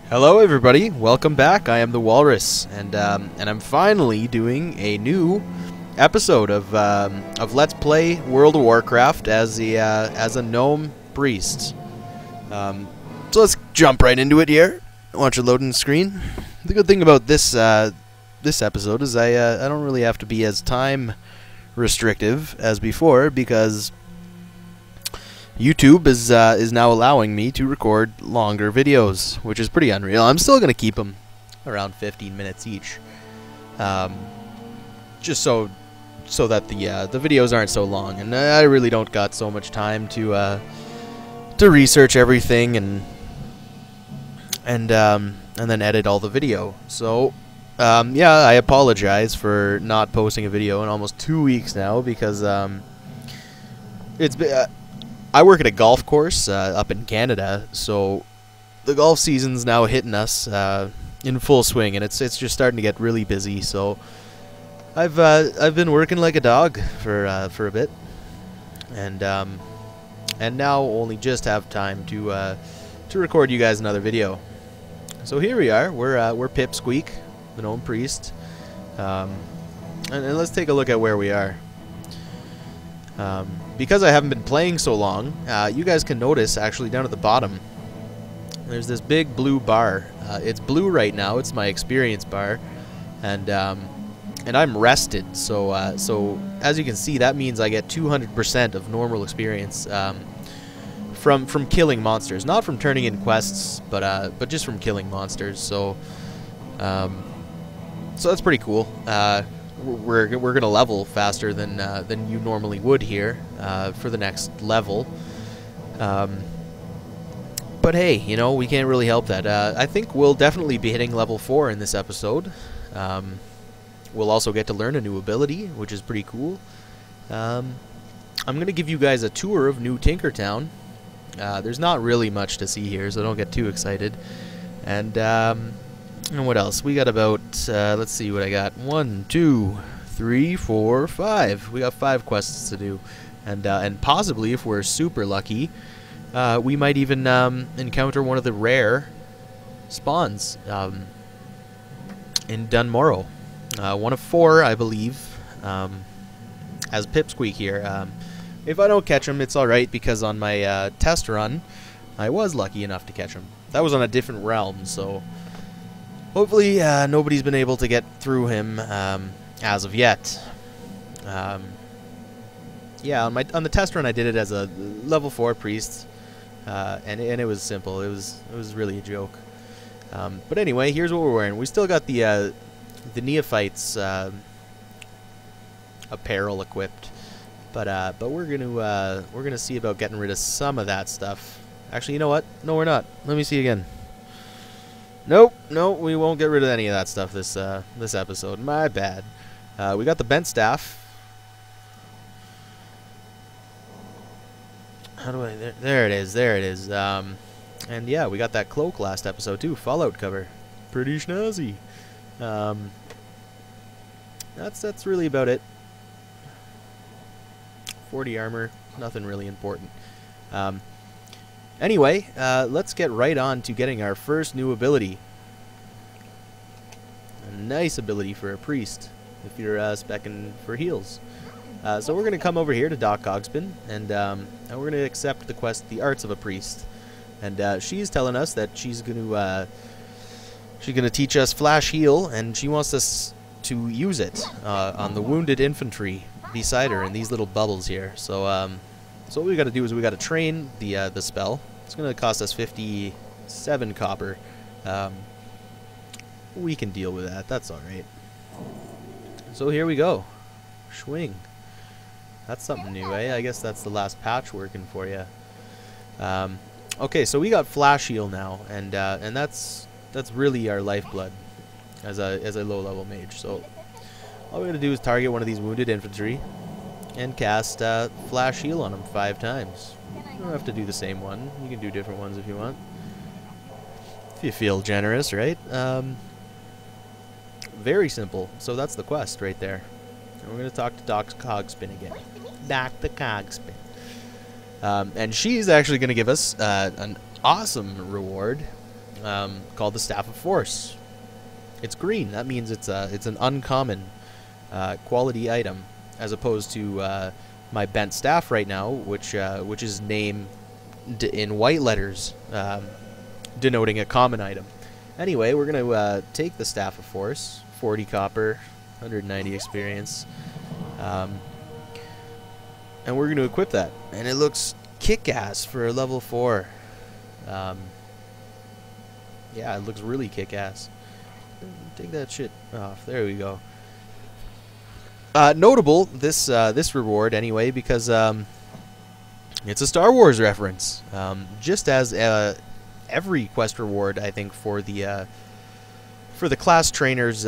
Hello everybody, welcome back. I am the Walrus, and I'm finally doing a new episode of Let's Play World of Warcraft as a Gnome Priest. So let's jump right into it here. Watch it load in the screen. The good thing about this this episode is I don't really have to be as time restrictive as before because YouTube is now allowing me to record longer videos, which is pretty unreal. I'm still going to keep them around 15 minutes each, just so that the videos aren't so long. And I really don't got so much time to research everything and then edit all the video. So yeah, I apologize for not posting a video in almost 2 weeks now because it's been. I work at a golf course up in Canada, so the golf season's now hitting us in full swing, and it's just starting to get really busy. So I've been working like a dog for a bit, and now only just have time to record you guys another video. So here we are. We're Pipsqueek, the Gnome Priest, and let's take a look at where we are. Because I haven't been playing so long, you guys can notice actually down at the bottom there's this big blue bar. It's blue right now. It's my experience bar, and I'm rested. So so as you can see, that means I get 200% of normal experience from killing monsters, not from turning in quests, but just from killing monsters. So so that's pretty cool. We're gonna level faster than you normally would here for the next level, but hey, you know, we can't really help that. I think we'll definitely be hitting level 4 in this episode. We'll also get to learn a new ability, which is pretty cool. I'm gonna give you guys a tour of New Tinkertown. There's not really much to see here, so don't get too excited. And what else? We got about, let's see what I got. 1, 2, 3, 4, 5. We got 5 quests to do. And possibly, if we're super lucky, we might even encounter one of the rare spawns in Dunmorrow. 1 of 4, I believe, as Pipsqueek here. If I don't catch him, it's alright, because on my test run, I was lucky enough to catch him. That was on a different realm, so hopefully nobody's been able to get through him as of yet. Yeah, on the test run I did it as a level 4 priest, and it was simple. It was really a joke. But anyway, here's what we're wearing. We still got the neophytes apparel equipped, but we're gonna see about getting rid of some of that stuff. Actually, you know what? No, we're not. Let me see again. Nope, no, we won't get rid of any of that stuff this episode. My bad. We got the bent staff. How do I? There it is. There it is. And yeah, we got that cloak last episode too. Fallout cover. Pretty snazzy. That's really about it. 40 armor. Nothing really important. Anyway, let's get right on to getting our first new ability. A nice ability for a priest, if you're speccing for heals. So we're going to come over here to Doc Cogspin, and we're going to accept the quest, The Arts of a Priest. And she's telling us that she's going to teach us Flash Heal, and she wants us to use it on the wounded infantry beside her in these little bubbles here. So so what we got to do is we got to train the spell. It's going to cost us 57 copper. We can deal with that. That's all right. So here we go. Swing. That's something new, eh? I guess that's the last patch working for you. Okay, so we got Flash Heal now, and that's really our lifeblood as a low level mage. So all we're gonna do is target one of these wounded infantry and cast Flash Heal on them 5 times. You don't have to do the same one. You can do different ones if you want. If you feel generous, right? Very simple. So that's the quest right there. And we're going to talk to Doc Cogspin again. Dr. Cogspin. And she's actually going to give us an awesome reward called the Staff of Force. It's green. That means it's an uncommon quality item, as opposed to my bent staff right now, which is named in white letters, denoting a common item. Anyway, we're gonna take the Staff of Force, 40 copper, 190 experience, and we're gonna equip that. And it looks kick-ass for a level 4. Yeah, it looks really kick-ass. Take that shit off. There we go. Notable, this reward anyway, because it's a Star Wars reference. Just as every quest reward, I think, for the class trainer's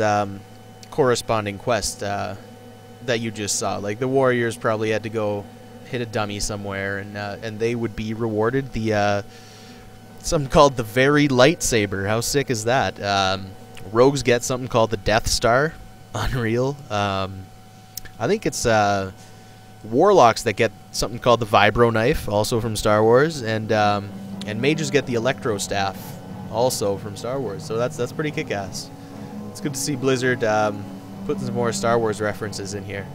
corresponding quest that you just saw. Like the warriors probably had to go hit a dummy somewhere, and they would be rewarded the something called the Very Lightsaber. How sick is that? Rogues get something called the Death Star. Unreal. I think it's warlocks that get something called the Vibro Knife, also from Star Wars, and mages get the Electro Staff, also from Star Wars. So that's pretty kick-ass. It's good to see Blizzard putting some more Star Wars references in here.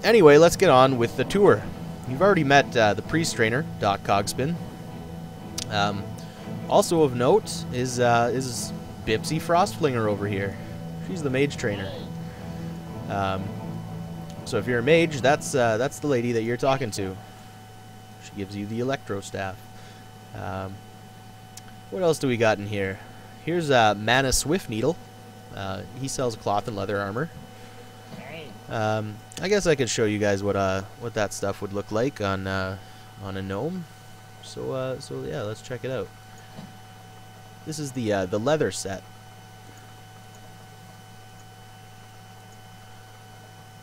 Anyway, let's get on with the tour. You've already met the priest trainer, Doc Cogspin. Also of note is Bipsy Frostflinger over here. She's the mage trainer. So if you're a mage, that's the lady that you're talking to. She gives you the Electro Staff. What else do we got in here? Here's Mana Swiftneedle. He sells cloth and leather armor. I guess I could show you guys what that stuff would look like on a gnome. So yeah, let's check it out. This is the leather set.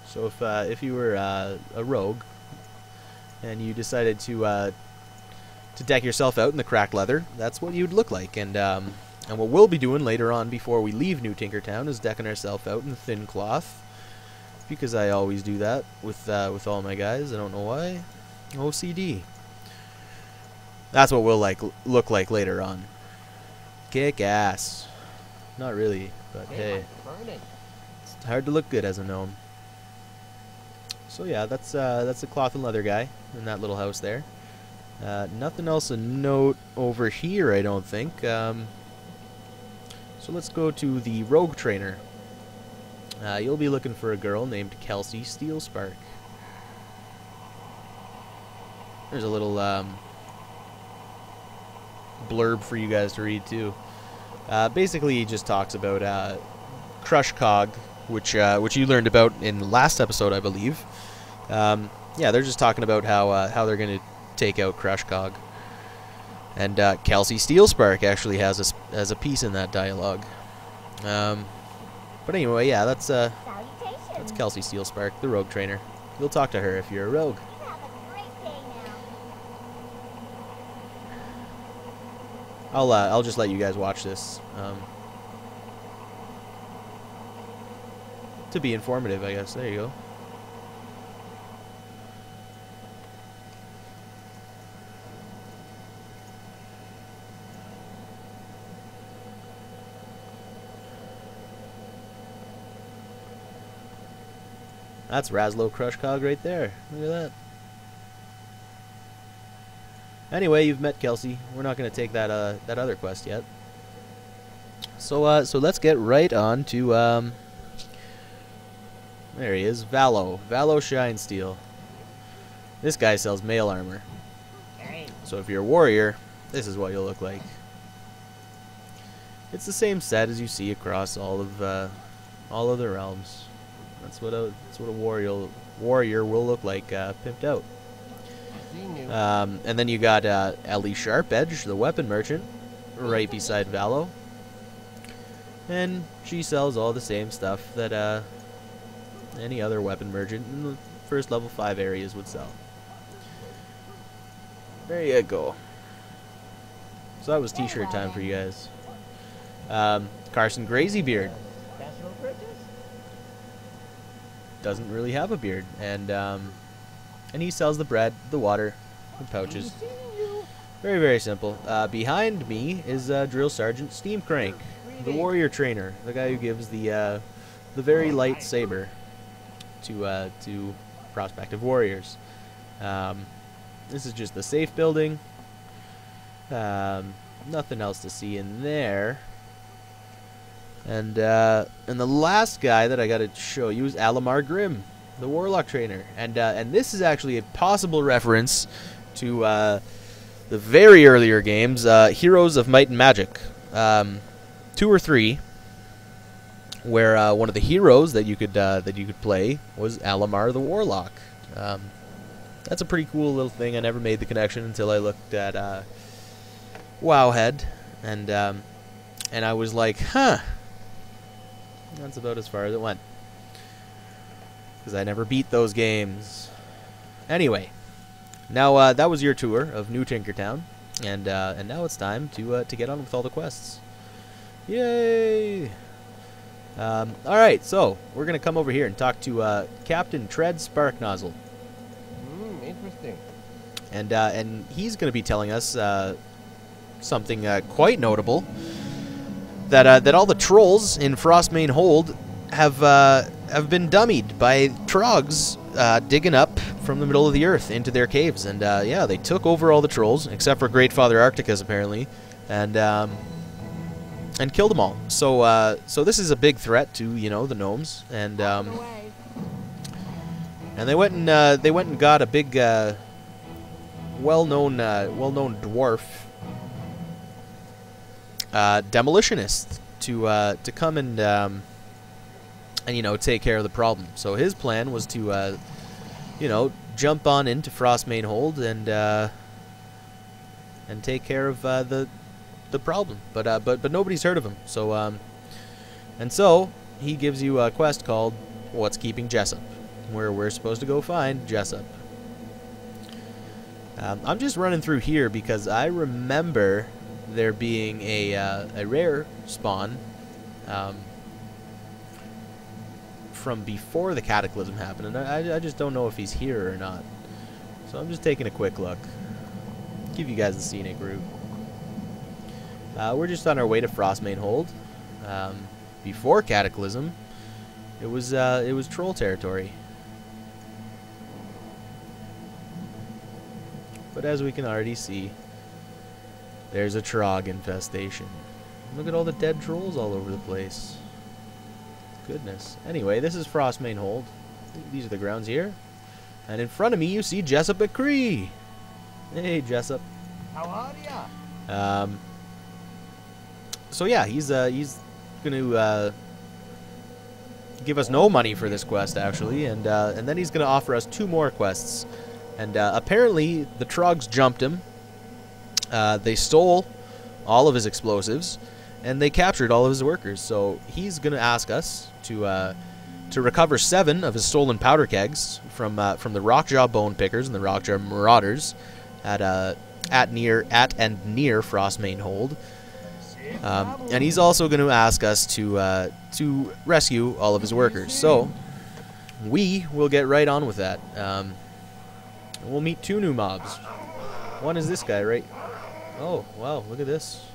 So if you were a rogue and you decided to deck yourself out in the cracked leather, that's what you'd look like. And what we'll be doing later on before we leave New Tinkertown is decking ourselves out in thin cloth, because I always do that with all my guys. I don't know why. OCD. That's what we'll look like later on. Kick ass. Not really, but hey, it's hard to look good as a gnome. So yeah, that's the cloth and leather guy in that little house there. Nothing else of note over here, I don't think. So let's go to the rogue trainer. You'll be looking for a girl named Kelsey Steelspark. There's a little blurb for you guys to read too. Basically, he just talks about Crushcog, which you learned about in the last episode, I believe. Yeah, they're just talking about how they're going to take out Crushcog. And Kelsey Steelspark actually has a piece in that dialogue. But anyway, yeah, that's Kelsey Steelspark, the rogue trainer. You'll talk to her if you're a rogue. I'll just let you guys watch this to be informative, I guess. There you go. That's Raslo Crushcog right there. Look at that. Anyway, you've met Kelsey. We're not going to take that other quest yet. So let's get right on to there he is, Valo Shinesteel. This guy sells mail armor. So if you're a warrior, this is what you'll look like. It's the same set as you see across all of the realms. That's what a warrior will look like, pimped out. And then you got Ellie Sharpedge, the weapon merchant, right beside Valo. And she sells all the same stuff that any other weapon merchant in the first level 5 areas would sell. There you go. So that was t-shirt time for you guys. Carson Grazybeard doesn't really have a beard, and he sells the bread, the water, the pouches. Very, very simple. Behind me is Drill Sergeant Steam Crank, the warrior trainer, the guy who gives the very light saber to prospective warriors. This is just the safe building. Nothing else to see in there. And the last guy that I got to show you is Alamar Grimm, the warlock trainer. And this is actually a possible reference to the very earlier games, Heroes of Might and Magic, 2 or 3, where one of the heroes that you could play was Alamar the warlock. That's a pretty cool little thing. I never made the connection until I looked at Wowhead, and I was like, huh. That's about as far as it went, because I never beat those games. Anyway, now that was your tour of New Tinkertown, and now it's time to get on with all the quests. Yay! All right, so we're gonna come over here and talk to Captain Tread Sparknozzle. Interesting. And he's gonna be telling us something quite notable. That all the trolls in Frostmane Hold have been dummied by trogs digging up from the middle of the earth into their caves, and yeah, they took over all the trolls except for Great Father Arctikus apparently, and killed them all. So so this is a big threat to the gnomes, and they went and got a big well-known dwarf. Demolitionist to come and take care of the problem. So his plan was to jump on into Frostmane Hold and take care of the problem. But nobody's heard of him. So so he gives you a quest called What's Keeping Jessup, where we're supposed to go find Jessup. I'm just running through here because I remember there being a rare spawn from before the cataclysm happened, and I just don't know if he's here or not. So I'm just taking a quick look, give you guys the scenic route. We're just on our way to Frostmane Hold. Before cataclysm, it was troll territory. But as we can already see, there's a trog infestation. Look at all the dead trolls all over the place. Goodness. Anyway, this is Frostmane Hold. These are the grounds here. And in front of me, you see Jessup McCree. Hey, Jessup. How are ya? So yeah, he's gonna give us no money for this quest actually, and then he's gonna offer us 2 more quests. And apparently the trogs jumped him. They stole all of his explosives, and they captured all of his workers. So he's going to ask us to recover 7 of his stolen powder kegs from the Rockjaw Bone Pickers and the Rockjaw Marauders at and near Frostmane Hold. And he's also going to ask us to rescue all of his workers. So we will get right on with that. We'll meet 2 new mobs. One is this guy, right? Oh, wow, look at this.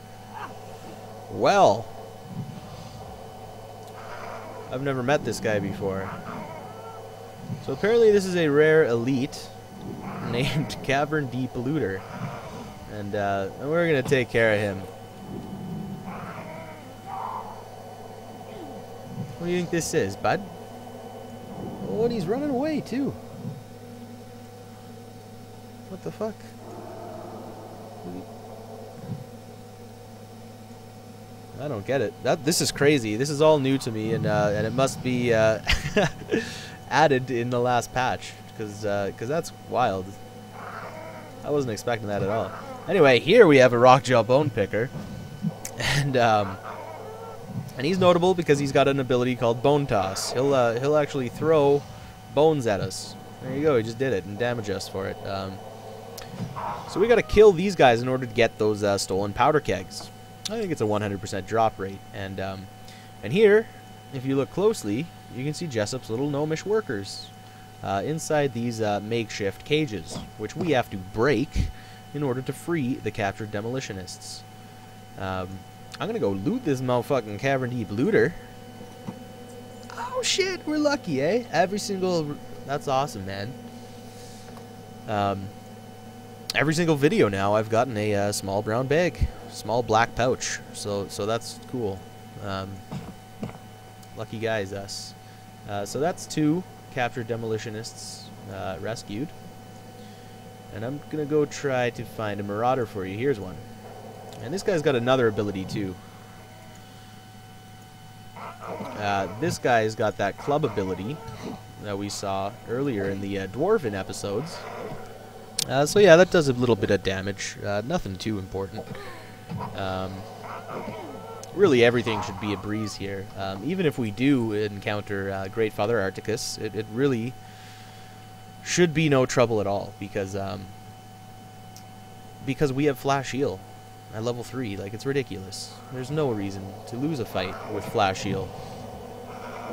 Well, I've never met this guy before. So apparently this is a rare elite named Cavern D Polluter. And we're going to take care of him. What do you think this is, bud? Oh, and he's running away, too. What the fuck? I don't get it. This is crazy. This is all new to me, and it must be added in the last patch, because that's wild. I wasn't expecting that at all. Anyway, here we have a Rockjaw Bone Picker, and he's notable because he's got an ability called Bone Toss. He'll actually throw bones at us. There you go. He just did it and damage us for it. So we got to kill these guys in order to get those stolen powder kegs. I think it's a 100% drop rate, and here, if you look closely, you can see Jessup's little gnomish workers inside these makeshift cages, which we have to break in order to free the captured demolitionists. I'm gonna go loot this motherfucking cavern deep looter. Oh shit, we're lucky, eh? Every single... That's awesome, man. Every single video now I've gotten a small brown bag. Small black pouch. So that's cool. Lucky guys, us. So that's 2 captured demolitionists rescued. And I'm gonna go try to find a marauder for you. Here's one. And this guy's got another ability too. This guy's got that club ability that we saw earlier in the dwarven episodes. So yeah, that does a little bit of damage. Nothing too important. Really, everything should be a breeze here. Even if we do encounter Great Father Arctikus, it really should be no trouble at all, because we have Flash Heal at level 3. Like, it's ridiculous. There's no reason to lose a fight with Flash Heal.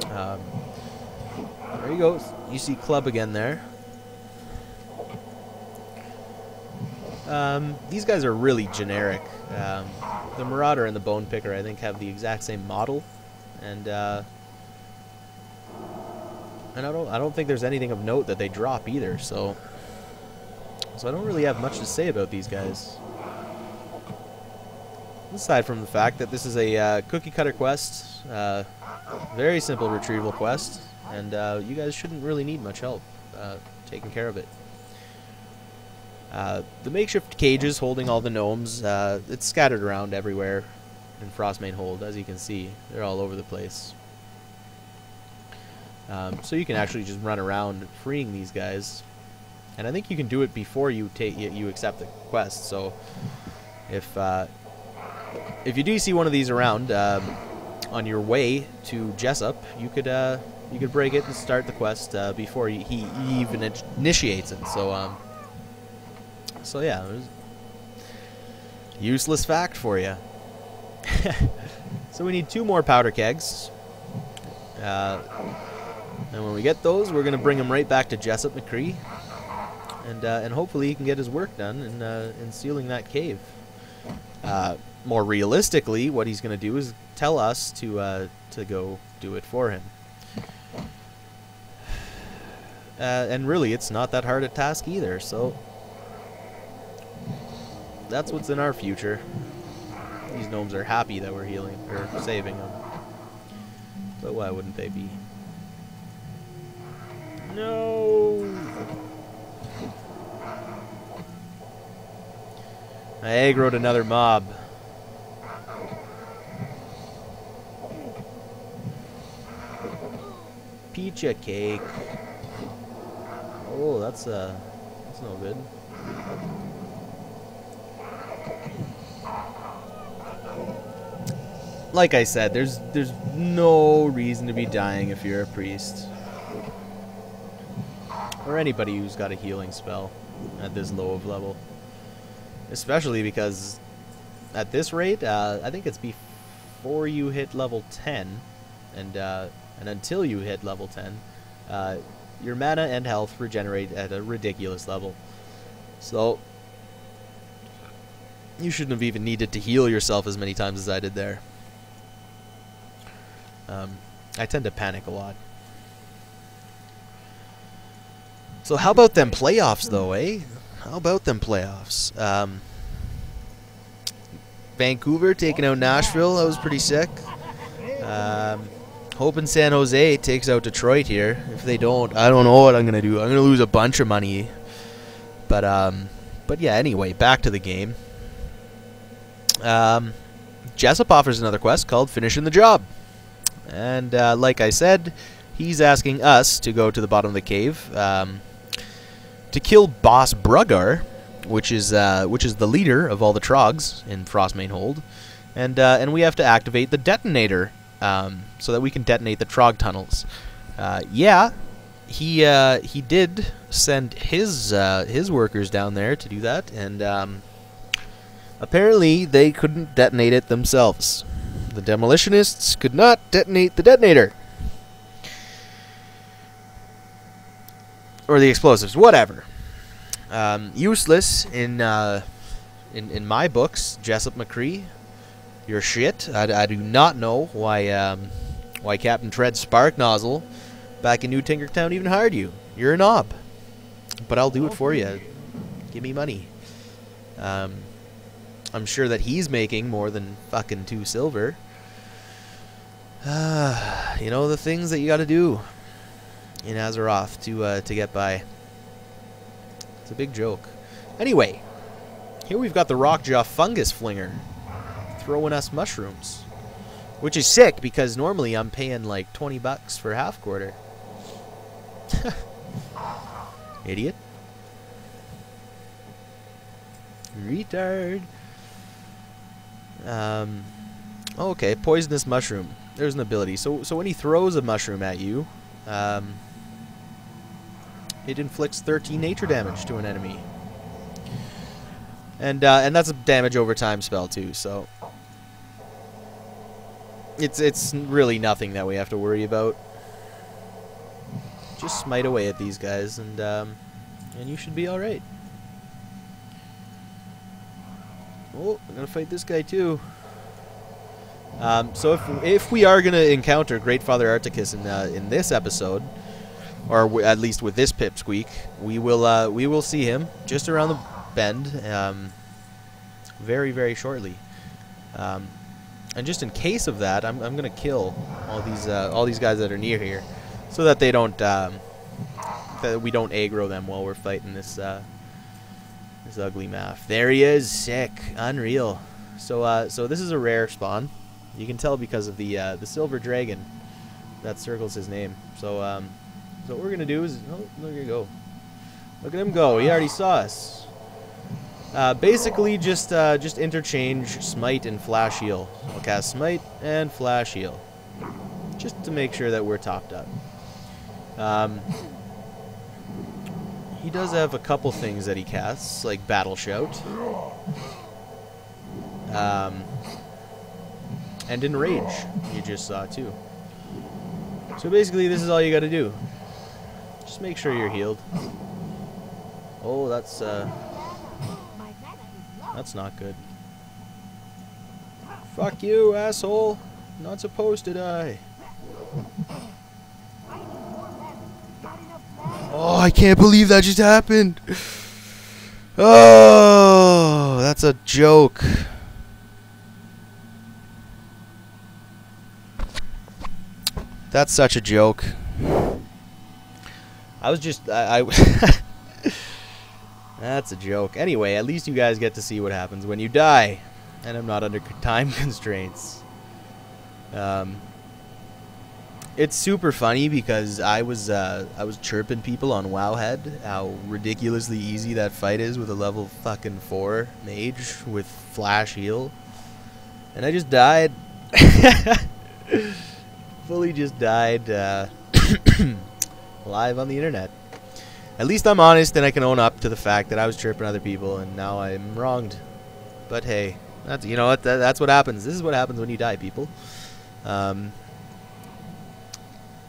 There you go. You see Club again there. These guys are really generic. The Marauder and the Bone Picker, I think, have the exact same model, and I don't think there's anything of note that they drop either. So I don't really have much to say about these guys, aside from the fact that this is a cookie cutter quest, very simple retrieval quest, and you guys shouldn't really need much help taking care of it. The makeshift cages holding all the gnomes, it's scattered around everywhere in Frostmane Hold, as you can see. They're all over the place. So you can actually just run around freeing these guys. And I think you can do it before you accept the quest. So if you do see one of these around on your way to Jessup, you could break it and start the quest before he even initiates it. So yeah, useless fact for you. So we need 2 more powder kegs, and when we get those, we're gonna bring him right back to Jessup McCree, and hopefully he can get his work done in sealing that cave. More realistically, what he's gonna do is tell us to go do it for him. And really, it's not that hard a task either. So that's what's in our future. These gnomes are happy that we're healing or saving them. But why wouldn't they be? No. I aggroed another mob. Pecha cake. Oh, that's no good. Like I said, there's no reason to be dying if you're a priest. Or anybody who's got a healing spell at this low of level. Especially because at this rate, I think it's before you hit level 10 and until you hit level 10, your mana and health regenerate at a ridiculous level. So you shouldn't have even needed to heal yourself as many times as I did there. I tend to panic a lot. So how about them playoffs, though, eh? How about them playoffs? Vancouver taking out Nashville. That was pretty sick. Hoping San Jose takes out Detroit here. If they don't, I don't know what I'm gonna do. I'm gonna lose a bunch of money. But yeah. Anyway, back to the game. Jessup offers another quest called Finishing the Job. And like I said, he's asking us to go to the bottom of the cave to kill Boss Bruggar, which is the leader of all the trogs in Frostmane Hold, and we have to activate the detonator so that we can detonate the trog tunnels. Yeah, he did send his workers down there to do that, and apparently they couldn't detonate it themselves. The demolitionists could not detonate the detonator. Or the explosives, whatever. Useless in in my books, Jessup McCree, you're shit. I do not know why Captain Tread's spark nozzle back in New Tinkertown even hired you. You're a knob. But I'll do it for you. Give me money. I'm sure that he's making more than fucking 2 silver. You know, the things that you gotta do in Azeroth to get by. It's a big joke. Anyway, here we've got the Rockjaw Fungus Flinger throwing us mushrooms. Which is sick, because normally I'm paying like 20 bucks for half quarter. Idiot. Retard. Okay, poisonous mushroom. There's an ability. So when he throws a mushroom at you, it inflicts 13 nature damage to an enemy. And that's a damage over time spell too, so it's really nothing that we have to worry about. Just smite away at these guys, and you should be all right. Oh, I'm gonna fight this guy too. So if we are gonna encounter Great Father Arctikus in this episode, or at least with this Pipsqueek, we will see him just around the bend, very, very shortly. And just in case of that, I'm gonna kill all these guys that are near here, so that they don't that we don't aggro them while we're fighting this this ugly math. There he is, sick, unreal. So this is a rare spawn. You can tell because of the silver dragon that circles his name. So what we're gonna do is, oh, look at him go. Look at him go. He already saw us. Basically, just interchange smite and flash heal. I'll cast smite and flash heal, just to make sure that we're topped up. He does have a couple things that he casts, like battle shout, and enrage. You just saw too. So basically, this is all you got to do. Just make sure you're healed. Oh, that's not good. Fuck you, asshole. Not supposed to die. Oh, I can't believe that just happened. Oh, that's a joke. That's such a joke. I That's a joke. Anyway, at least you guys get to see what happens when you die, and I'm not under time constraints. It's super funny because I was chirping people on Wowhead how ridiculously easy that fight is with a level fucking 4 mage with flash heal, and I just died. Fully just died live on the internet. At least I'm honest and I can own up to the fact that I was chirping other people and now I'm wronged. But hey, that's, you know what, that's what happens. This is what happens when you die, people.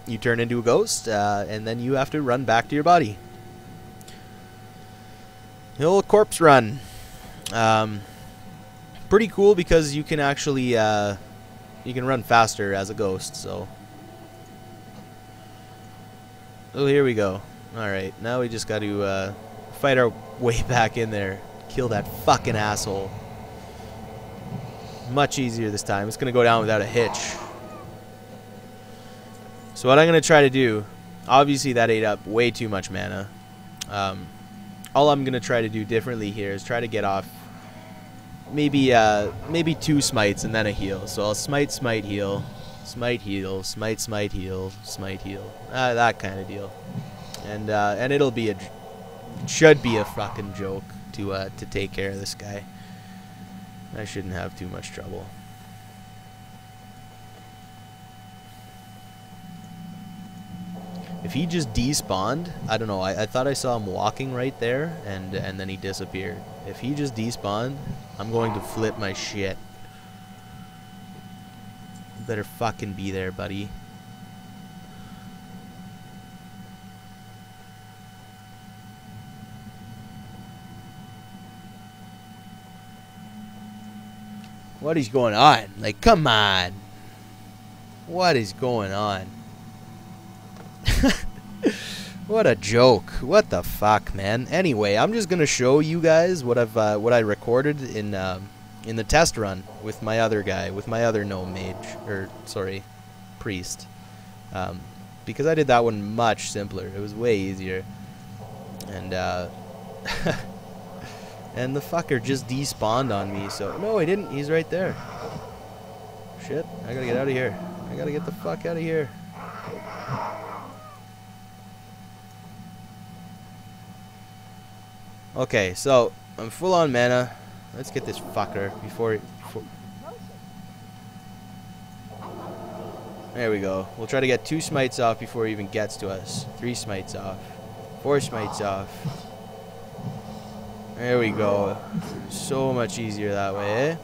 You turn into a ghost, and then you have to run back to your body. The old corpse run. Pretty cool because you can actually you can run faster as a ghost. So, oh, here we go. All right, now we just got to fight our way back in there, kill that fucking asshole. Much easier this time. It's gonna go down without a hitch. So what I'm going to try to do, obviously that ate up way too much mana. All I'm going to try to do differently here is try to get off maybe 2 smites and then a heal. So I'll smite, smite, heal, smite, heal, smite, smite, heal, smite, heal. That kind of deal. And it'll be should be a fucking joke to take care of this guy. I shouldn't have too much trouble. If he just despawned, I don't know, I thought I saw him walking right there, and then he disappeared. If he just despawned, I'm going to flip my shit. You better fucking be there, buddy. What is going on? Like, come on. What is going on? What a joke. What the fuck, man. Anyway, I'm just gonna show you guys what I recorded in the test run with my other guy, with my other gnome mage, or sorry, priest. Because I did that one much simpler. It was way easier. And and the fucker just despawned on me. So no, he didn't. He's right there. Shit, I gotta get out of here. I gotta get the fuck out of here. Okay, so I'm full on mana. Let's get this fucker before. There we go. We'll try to get 2 smites off before he even gets to us. 3 smites off. 4 smites off. There we go. So much easier that way, eh?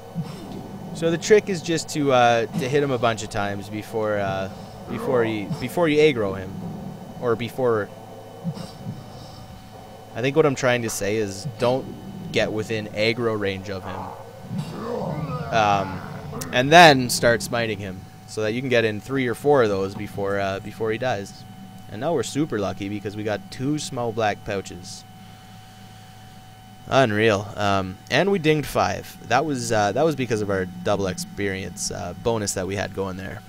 So the trick is just to hit him a bunch of times before you aggro him, or before. I think what I'm trying to say is don't get within aggro range of him, and then start smiting him so that you can get in 3 or 4 of those before he dies. And now we're super lucky because we got 2 small black pouches. Unreal. And we dinged 5. That was because of our double experience bonus that we had going there.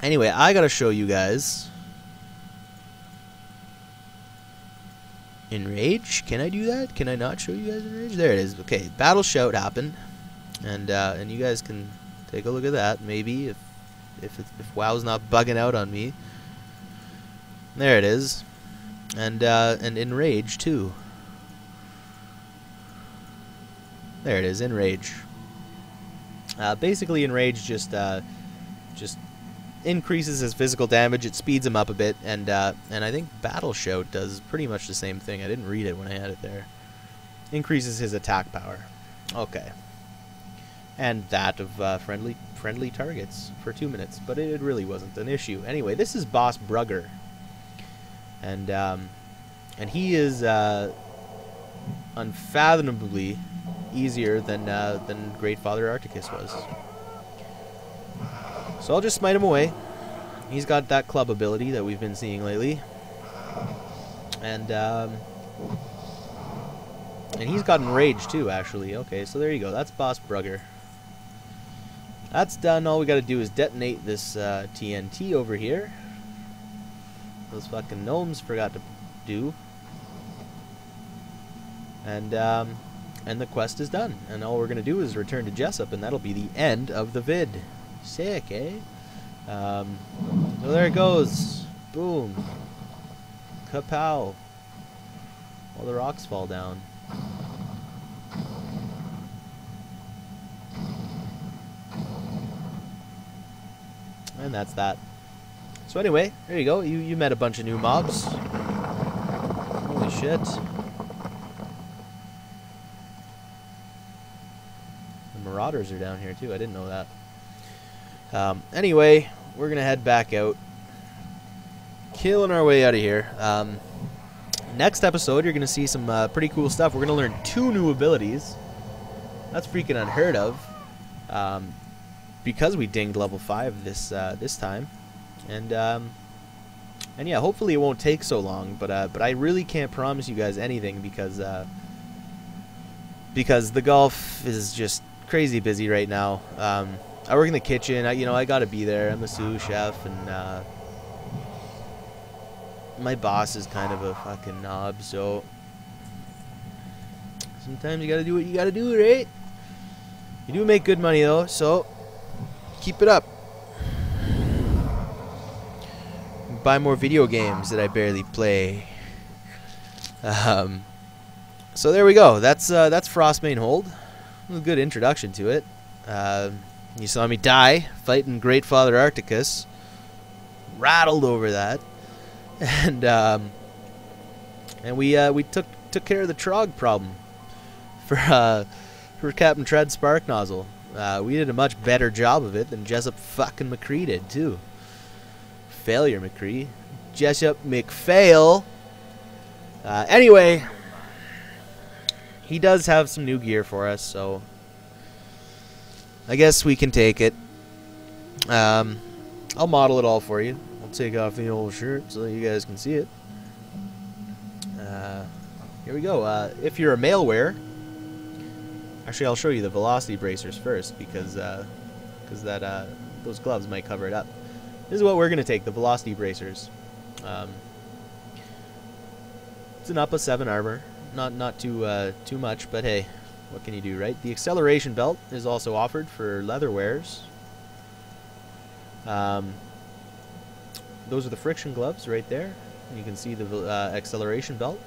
Anyway, I gotta show you guys. Enrage? Can I do that? Can I not show you guys Enrage? There it is. Okay, battle shout happened, and you guys can take a look at that. Maybe if WoW's not bugging out on me. There it is, and Enrage too. There it is, Enrage. Basically, Enrage just increases his physical damage. It speeds him up a bit, and I think Battle Shout does pretty much the same thing. I didn't read it when I had it there. Increases his attack power. Okay. And that of friendly targets for 2 minutes, but it really wasn't an issue. Anyway, this is Boss Brugger, and he is unfathomably easier than Great Father Arctikus was. So I'll just smite him away. He's got that club ability that we've been seeing lately, and he's got Enrage too, actually. Okay, so there you go. That's Boss Brugger. That's done. All we got to do is detonate this TNT over here. Those fucking gnomes forgot to do. And the quest is done. And all we're gonna do is return to Jessup, and that'll be the end of the vid. Sick, eh? So there it goes. Boom. Kapow. All the rocks fall down. And that's that. So anyway, there you go. You met a bunch of new mobs. Holy shit. The Marauders are down here too. I didn't know that. Anyway, we're gonna head back out. Killing our way out of here. Next episode, you're gonna see some pretty cool stuff. We're gonna learn 2 new abilities. That's freaking unheard of. Because we dinged level 5 this time, and yeah, hopefully it won't take so long. But I really can't promise you guys anything because the golf is just crazy busy right now. I work in the kitchen. I gotta be there. I'm a sous chef, and my boss is kind of a fucking knob. So sometimes you gotta do what you gotta do, right? You do make good money though, so keep it up. Buy more video games that I barely play. So there we go. That's Frostmane Hold. A good introduction to it. You saw me die fighting Great Father Arctikus. Rattled over that, and we took care of the Trog problem for Captain Tread Spark Nozzle. We did a much better job of it than Jessup fucking McCree did too. Failure McCree. Jessup McFail. Anyway, he does have some new gear for us, so I guess we can take it. I'll model it all for you. I'll take off the old shirt so that you guys can see it. Here we go. If you're a male wearer, actually I'll show you the velocity bracers first because those gloves might cover it up. This is what we're gonna take, the velocity bracers. It's an up of 7 armor, not too much, but hey, what can you do, right? The acceleration belt is also offered for leather wearers. Those are the friction gloves right there. You can see the acceleration belt.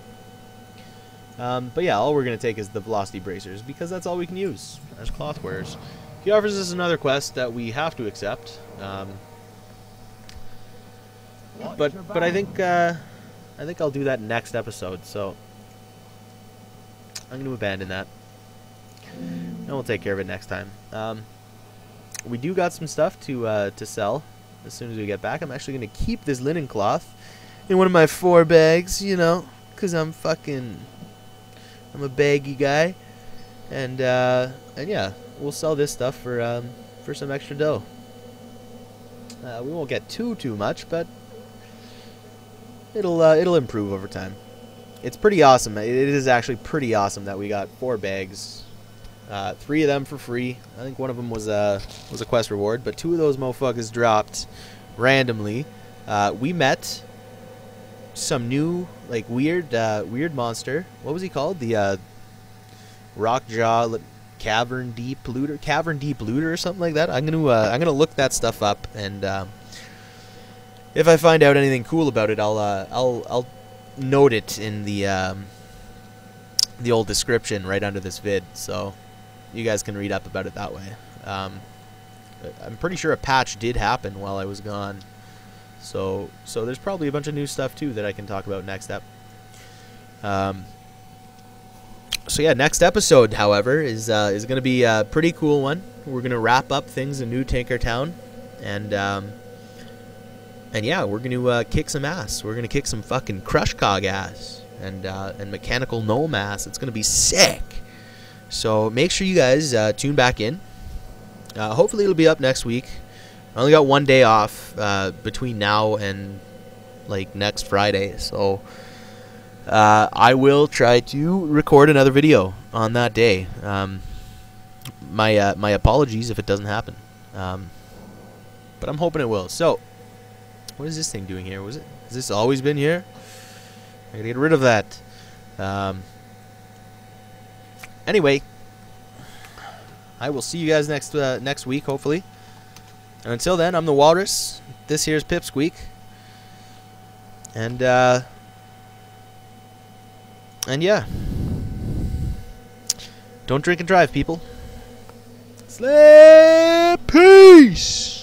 But yeah, all we're going to take is the velocity bracers because that's all we can use as cloth wearers. He offers us another quest that we have to accept. But I think I'll do that next episode. So I'm going to abandon that, and we'll take care of it next time. We do got some stuff to sell as soon as we get back. I'm actually going to keep this linen cloth in one of my 4 bags, you know, because I'm a baggy guy, and yeah, we'll sell this stuff for some extra dough. We won't get too much, but it'll improve over time. It's pretty awesome. It is actually pretty awesome that we got 4 bags, 3 of them for free. I think one of them was a quest reward, but 2 of those motherfuckers dropped randomly. We met some new, like, weird monster. What was he called? The Rockjaw Cavern Deep Looter or something like that. I'm gonna look that stuff up, and if I find out anything cool about it, I'll note it in the old description right under this vid, so you guys can read up about it that way. I'm pretty sure a patch did happen while I was gone. So there's probably a bunch of new stuff too that I can talk about next ep. So yeah, next episode, however, is going to be a pretty cool one. We're going to wrap up things in New Tinkertown, and yeah, we're going to kick some ass. We're going to kick some fucking Crushcog ass and mechanical gnome ass. It's going to be sick. So make sure you guys tune back in. Hopefully it'll be up next week. I only got 1 day off between now and like next Friday, so I will try to record another video on that day. My apologies if it doesn't happen, but I'm hoping it will. So, what is this thing doing here? Has this always been here? I gotta get rid of that. Anyway, I will see you guys next week, hopefully. And until then, I'm the Walrus. This here's Pipsqueek. And yeah. Don't drink and drive, people. Slay! Peace!